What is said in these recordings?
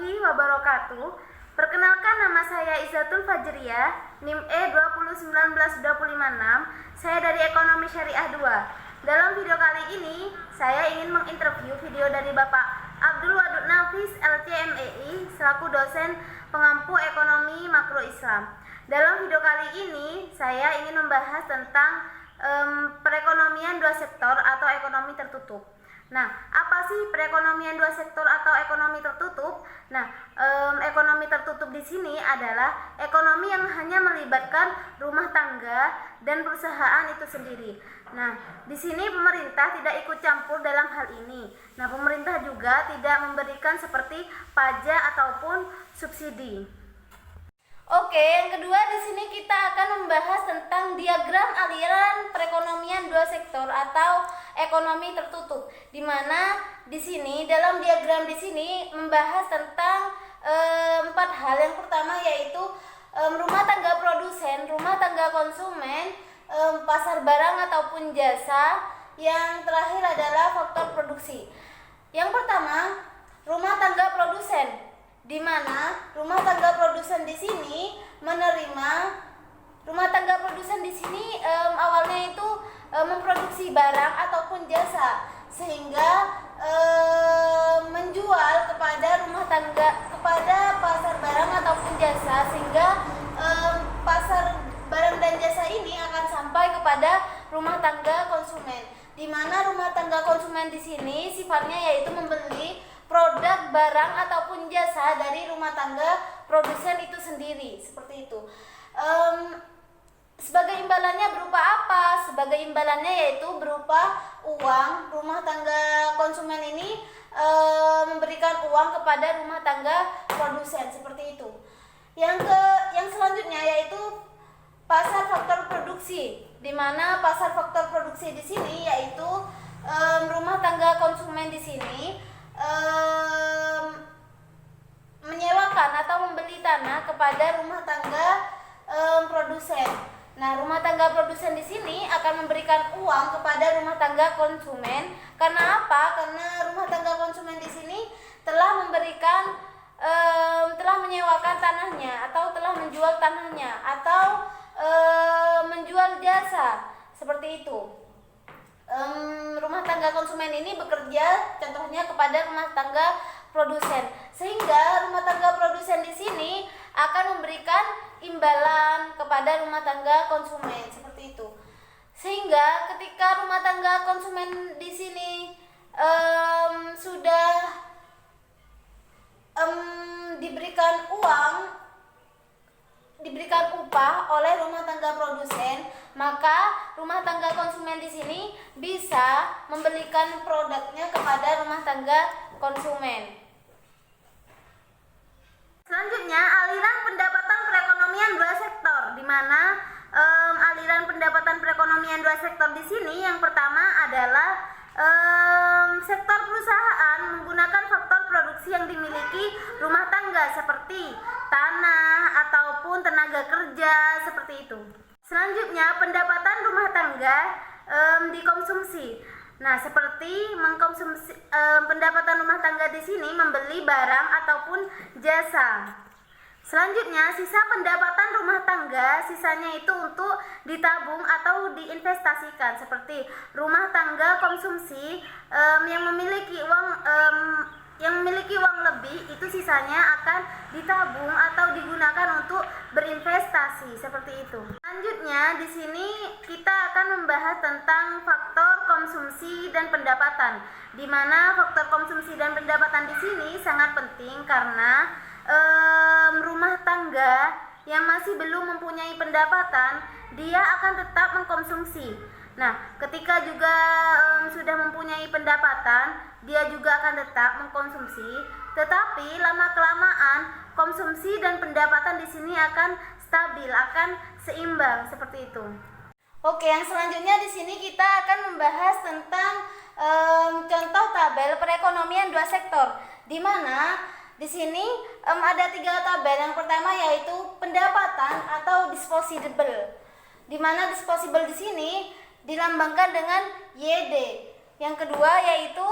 warahmatullahi wabarakatuh. Perkenalkan, nama saya Izzatul Fajriyah, NIM E2019256. Saya dari Ekonomi Syariah 2. Dalam video kali ini, saya ingin menginterview video dari Bapak Abdul Wadud Nafis, LCMEI, selaku dosen pengampu ekonomi makro Islam. Dalam video kali ini, saya ingin membahas tentang perekonomian dua sektor atau ekonomi tertutup. Nah, apa sih perekonomian dua sektor atau ekonomi tertutup? Nah, ekonomi tertutup di sini adalah ekonomi yang hanya melibatkan rumah tangga dan perusahaan itu sendiri. Nah, di sini pemerintah tidak ikut campur dalam hal ini. Nah, pemerintah juga tidak memberikan seperti pajak ataupun subsidi. Oke, yang kedua di sini kita akan membahas tentang diagram aliran perekonomian dua sektor atau ekonomi tertutup. Di mana di sini dalam diagram di sini membahas tentang 4 hal. Yang pertama yaitu rumah tangga produsen, rumah tangga konsumen, pasar barang ataupun jasa. Yang terakhir adalah faktor produksi. Yang pertama, rumah tangga produsen, di mana rumah tangga produsen di sini menerima awalnya itu memproduksi barang ataupun jasa sehingga menjual kepada pasar barang ataupun jasa sehingga pasar barang dan jasa ini akan sampai kepada rumah tangga konsumen, di mana rumah tangga konsumen di sini sifatnya yaitu membeli produk, barang ataupun jasa dari rumah tangga produsen itu sendiri, seperti itu. Sebagai imbalannya berupa apa? Sebagai imbalannya yaitu berupa uang. Rumah tangga konsumen ini memberikan uang kepada rumah tangga produsen, seperti itu. Yang selanjutnya yaitu pasar faktor produksi, di mana pasar faktor produksi di sini yaitu rumah tangga konsumen di sini menyewakan atau membeli tanah kepada rumah tangga produsen. Nah, rumah tangga produsen di sini akan memberikan uang kepada rumah tangga konsumen. Karena apa? Karena rumah tangga konsumen di sini telah menyewakan tanahnya atau telah menjual tanahnya atau menjual jasa, seperti itu. Rumah tangga konsumen ini bekerja contohnya kepada rumah tangga produsen, sehingga rumah tangga produsen di sini akan memberikan imbalan kepada rumah tangga konsumen, seperti itu. Sehingga ketika rumah tangga konsumen di sini sudah diberikan upah oleh rumah tangga produsen, maka rumah tangga konsumen di sini bisa membelikan produknya kepada rumah tangga konsumen. Selanjutnya, aliran pendapatan perekonomian dua sektor, di mana aliran pendapatan perekonomian dua sektor di sini yang pertama adalah sektor perusahaan menggunakan faktor produksi yang dimiliki rumah tangga seperti tanah ataupun tenaga kerja, seperti itu. Selanjutnya, pendapatan rumah tangga dikonsumsi. Nah, seperti mengkonsumsi pendapatan rumah tangga di sini membeli barang ataupun jasa. Selanjutnya, sisa pendapatan rumah tangga, sisanya itu untuk ditabung atau diinvestasikan, seperti rumah tangga konsumsi yang memiliki uang lebih, itu sisanya akan ditabung atau digunakan untuk berinvestasi, seperti itu. Selanjutnya, di sini kita akan membahas tentang faktor konsumsi dan pendapatan, di mana faktor konsumsi dan pendapatan di sini sangat penting karena rumah tangga yang masih belum mempunyai pendapatan, dia akan tetap mengkonsumsi. Nah, ketika juga sudah mempunyai pendapatan, dia juga akan tetap mengkonsumsi. Tetapi lama-kelamaan konsumsi dan pendapatan di sini akan stabil, akan seimbang, seperti itu. Oke, yang selanjutnya di sini kita akan membahas tentang contoh tabel perekonomian dua sektor, di mana di sini ada 3 tabel. Yang pertama yaitu pendapatan atau disposable, di mana disposable di sini dilambangkan dengan YD. Yang kedua yaitu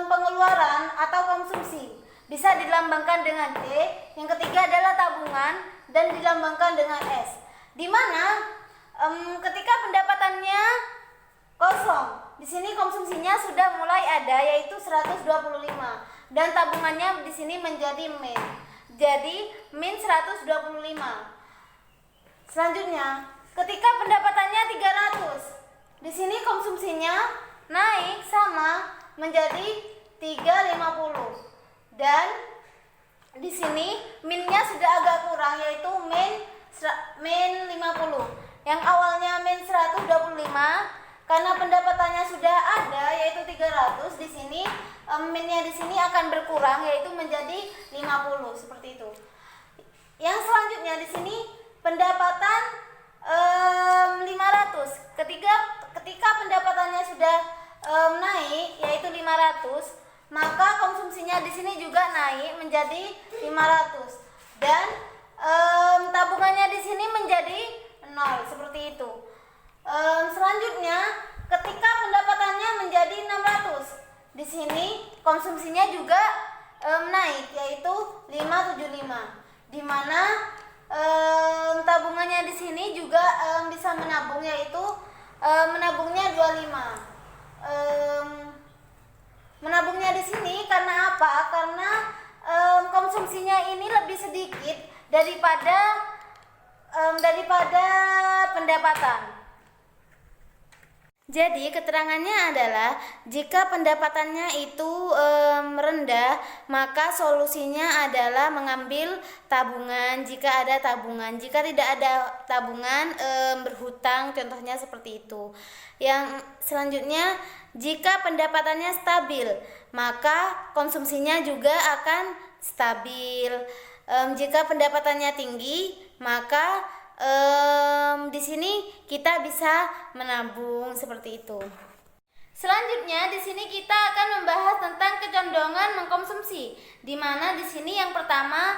pengeluaran atau konsumsi, bisa dilambangkan dengan C. Yang ketiga adalah tabungan dan dilambangkan dengan S. Di mana ketika pendapatannya kosong, di sini konsumsinya sudah mulai ada, yaitu 125, dan tabungannya di sini menjadi min. Jadi min 125. Selanjutnya, ketika pendapatannya 300, di sini konsumsinya naik sama menjadi 350. Dan di sini minnya sudah agak kurang, yaitu min 50. Yang awalnya min 125, karena pendapatannya sudah ada yaitu 300, di sini minnya di sini akan berkurang, yaitu menjadi 50 seperti itu. Yang selanjutnya di sini pendapatan 500. Ketika pendapatannya sudah naik yaitu 500, maka konsumsinya di sini juga naik menjadi 500 dan tabungannya di sini menjadi 0 seperti itu. Selanjutnya ketika pendapatannya menjadi 600, di sini konsumsinya juga naik yaitu 575, di mana tabungannya di sini juga bisa menabung, yaitu menabungnya 25. Menabungnya di sini karena apa? Karena konsumsinya ini lebih sedikit daripada pendapatan. Jadi keterangannya adalah jika pendapatannya itu rendah, maka solusinya adalah mengambil tabungan jika ada tabungan. Jika tidak ada tabungan, berhutang, contohnya seperti itu. Yang selanjutnya, jika pendapatannya stabil, maka konsumsinya juga akan stabil. Jika pendapatannya tinggi, maka di sini kita bisa menabung seperti itu. Selanjutnya di sini kita akan membahas tentang kecondongan mengkonsumsi, di mana di sini yang pertama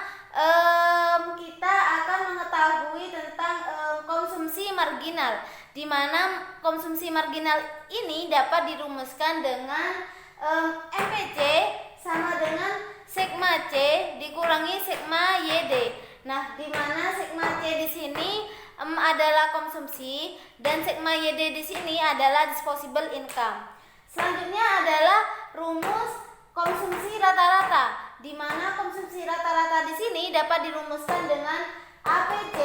kita akan mengetahui tentang konsumsi marginal, di mana konsumsi marginal ini dapat dirumuskan dengan MPC sama dengan sigma C dikurangi sigma YD. Nah, di mana sigma C di sini adalah konsumsi dan sigma YD di sini adalah disposable income. Selanjutnya adalah rumus konsumsi rata-rata, di mana konsumsi rata-rata di sini dapat dirumuskan dengan APC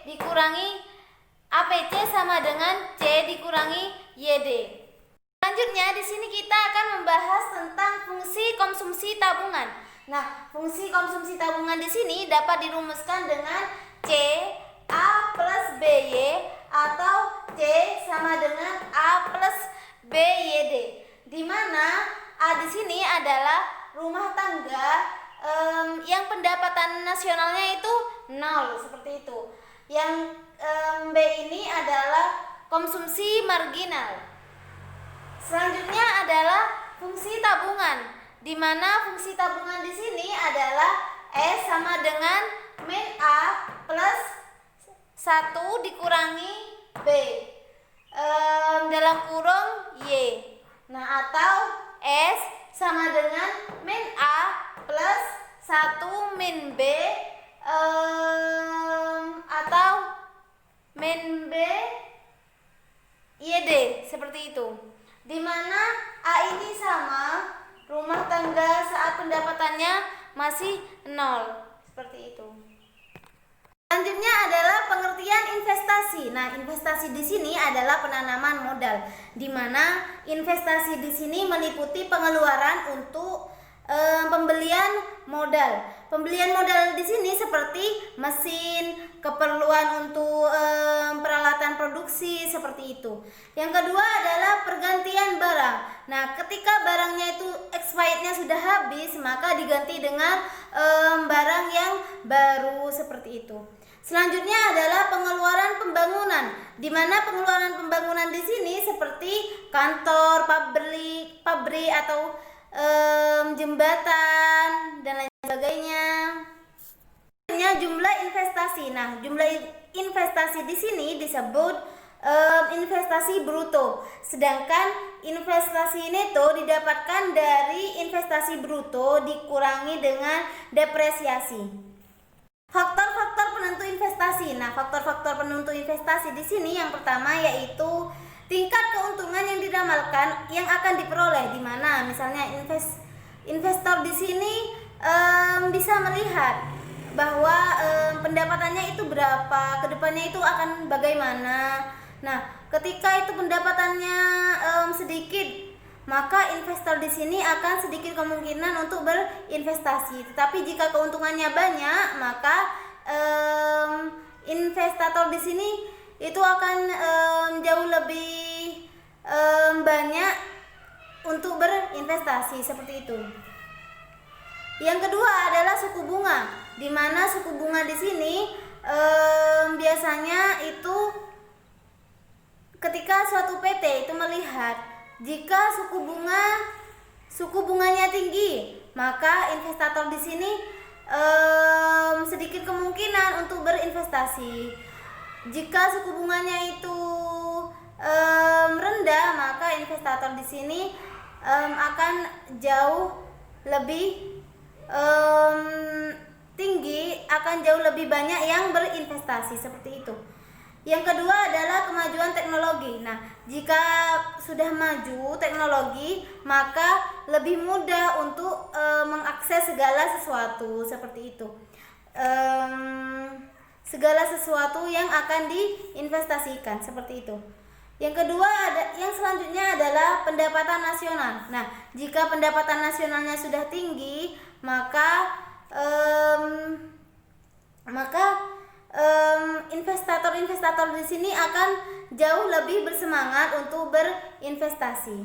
dikurangi APC sama dengan C dikurangi YD. Selanjutnya di sini kita akan membahas tentang fungsi konsumsi tabungan. Nah, fungsi konsumsi tabungan di sini dapat dirumuskan dengan C A plus BY atau C sama dengan A plus BYD, di mana A di sini adalah rumah tangga yang pendapatan nasionalnya itu 0 seperti itu. Yang B ini adalah konsumsi marginal. Selanjutnya adalah fungsi tabungan, di mana fungsi tabungan di sini adalah S sama dengan min A plus 1 dikurangi B dalam kurung Y. Nah, atau S sama dengan min A plus 1 min B atau min B YD seperti itu. Di mana A ini sama rumah tangga saat pendapatannya masih 0 seperti itu. Selanjutnya adalah pengertian investasi. Nah, investasi di sini adalah penanaman modal, di mana investasi di sini meliputi pengeluaran untuk pembelian modal. Pembelian modal di sini seperti mesin, keperluan untuk peralatan produksi seperti itu. Yang kedua adalah pergantian barang. Nah, ketika barangnya itu expirednya sudah habis, maka diganti dengan barang yang baru seperti itu. Selanjutnya adalah pengeluaran pembangunan, di mana pengeluaran pembangunan di sini seperti kantor, pabrik atau jembatan dan lain sebagainya. Jumlah investasi. Nah, jumlah investasi di sini disebut investasi bruto, sedangkan investasi neto didapatkan dari investasi bruto dikurangi dengan depresiasi. Faktor-faktor penentu investasi. Nah, faktor-faktor penentu investasi di sini yang pertama yaitu tingkat keuntungan yang diramalkan yang akan diperoleh, di mana misalnya investor di sini bisa melihat bahwa pendapatannya itu berapa, kedepannya itu akan bagaimana. Nah, ketika itu pendapatannya sedikit, maka investor di sini akan sedikit kemungkinan untuk berinvestasi. Tetapi jika keuntungannya banyak, maka investor di sini itu akan jauh lebih banyak untuk berinvestasi, seperti itu. Yang kedua adalah suku bunga, di mana suku bunga di sini biasanya itu ketika suatu PT itu melihat jika suku bunganya tinggi, maka investor di sini sedikit kemungkinan untuk berinvestasi. Jika suku bunganya itu rendah, maka investor di sini akan jauh lebih tinggi, akan jauh lebih banyak yang berinvestasi, seperti itu. Yang kedua adalah kemajuan teknologi. Nah, jika sudah maju teknologi, maka lebih mudah untuk mengakses segala sesuatu, seperti itu. Segala sesuatu yang akan diinvestasikan, seperti itu. Yang kedua yang selanjutnya adalah pendapatan nasional. Nah, jika pendapatan nasionalnya sudah tinggi, maka investor di sini akan jauh lebih bersemangat untuk berinvestasi.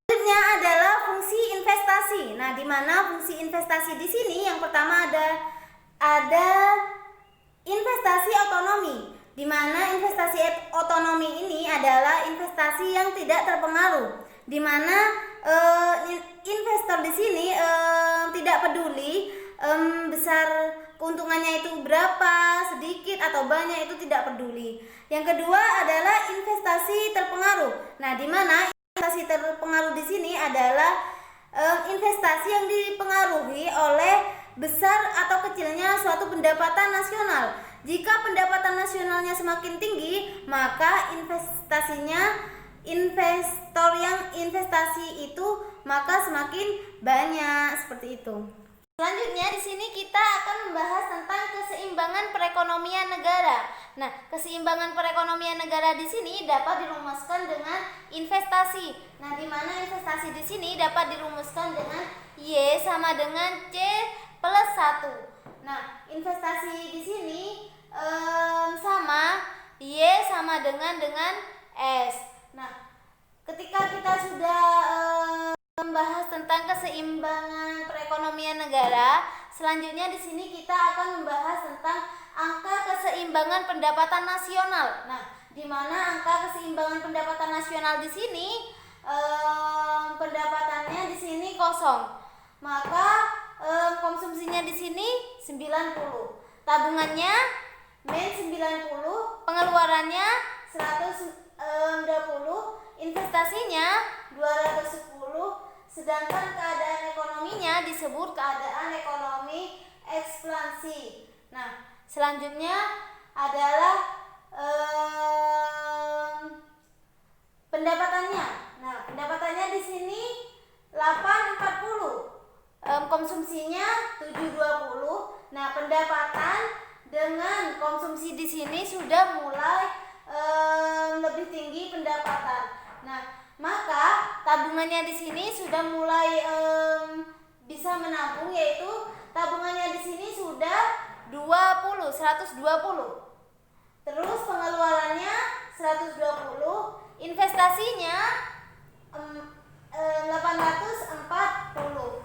Selanjutnya adalah fungsi investasi. Nah, di mana fungsi investasi di sini yang pertama ada investasi otonomi, di mana investasi otonomi ini adalah investasi yang tidak terpengaruh, di mana investor di sini tidak peduli besar keuntungannya itu berapa, sedikit atau banyak, itu tidak peduli. Yang kedua adalah investasi terpengaruh. Nah, di mana investasi terpengaruh di sini adalah investasi yang dipengaruhi oleh besar atau kecilnya suatu pendapatan nasional. Jika pendapatan nasionalnya semakin tinggi, maka investor yang investasi itu maka semakin banyak, seperti itu. Selanjutnya di sini kita akan membahas tentang keseimbangan perekonomian negara. Nah, keseimbangan perekonomian negara di sini dapat dirumuskan dengan investasi. Nah, di mana investasi di sini dapat dirumuskan dengan Y sama dengan C plus 1. Nah, investasi di sini sama Y sama dengan S. Nah, ketika kita sudah membahas tentang keseimbangan perekonomian negara, selanjutnya di sini kita akan membahas tentang angka keseimbangan pendapatan nasional. Nah, di mana angka keseimbangan pendapatan nasional di sini pendapatannya di sini kosong. Maka konsumsinya di sini 90. Tabungannya min 90, pengeluarannya 120, investasinya 210, sedangkan keadaan ekonominya disebut keadaan ekonomi ekspansi. Nah, selanjutnya adalah pendapatannya. Nah, pendapatannya di sini 840, konsumsinya 720. Nah, pendapatan dengan konsumsi di sini sudah mulai lebih tinggi pendapatan. Nah, maka tabungannya di sini sudah mulai bisa menabung, yaitu tabungannya di sini sudah 120. Terus pengeluarannya 120, investasinya 840.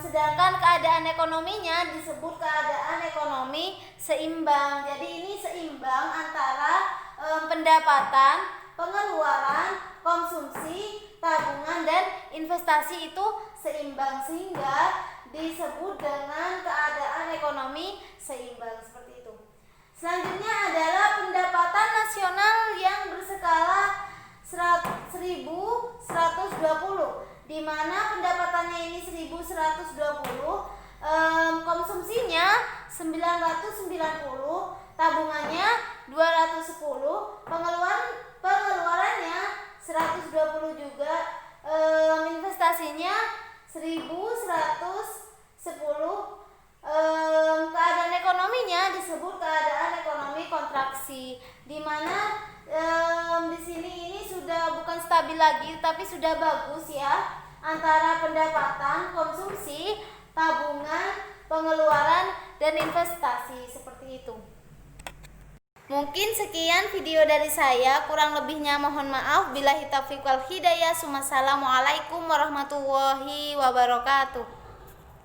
Sedangkan keadaan ekonominya disebut keadaan ekonomi seimbang. Jadi ini seimbang antara pendapatan, pengeluaran, konsumsi, tabungan, dan investasi itu seimbang, sehingga disebut dengan keadaan ekonomi seimbang, seperti itu. Selanjutnya adalah pendapatan nasional yang berskala 1.120, di mana pendapatannya ini 1.120, konsumsinya 990, tabungannya 210, pengeluarannya 120 juga, investasinya 1.110. Keadaan ekonominya disebut keadaan ekonomi kontraksi, di mana di sini ini sudah bukan stabil lagi tapi sudah bagus ya, antara pendapatan, konsumsi, tabungan, pengeluaran, dan investasi, seperti itu. Mungkin sekian video dari saya, kurang lebihnya mohon maaf. Billahi taufiq wal hidayah. Wassalamualaikum warahmatullahi wabarakatuh.